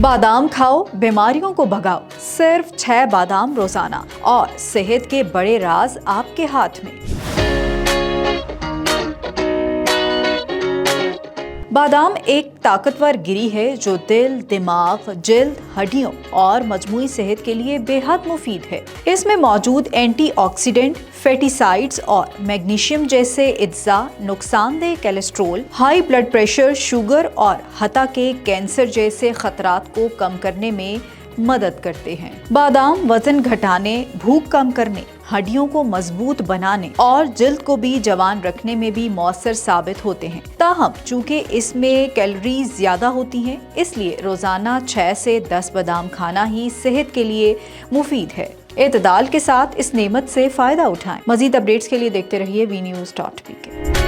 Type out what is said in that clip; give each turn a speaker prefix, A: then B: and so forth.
A: बादाम खाओ, बीमारियों को भगाओ। सिर्फ 6 बादाम रोजाना और सेहत के बड़े राज आपके हाथ में। बादाम एक ताकतवर गिरी है जो दिल, दिमाग, जिल्द, हड्डियों और मजमूई सेहत के लिए बेहद मुफीद है। इसमें मौजूद एंटीऑक्सीडेंट, फैटीसाइड्स और मैग्नीशियम जैसे अज्जा नुकसानदेह cholesterol, high blood pressure, sugar और हता के कैंसर जैसे खतरात को कम करने में मदद करते हैं। बादाम वजन घटाने, भूख कम करने, हड्डियों को मजबूत बनाने और जिल्द को भी जवान रखने में भी मौसर साबित होते हैं। ताहम चूंकि इसमें कैलोरीज ज्यादा होती हैं, इसलिए रोजाना 6 से 10 बादाम खाना ही सेहत के लिए मुफीद है। एतदाल के साथ इस नेमत से फायदा उठाएं। मजीद अपडेट्स के लिए देखते रहिए vnews.pk।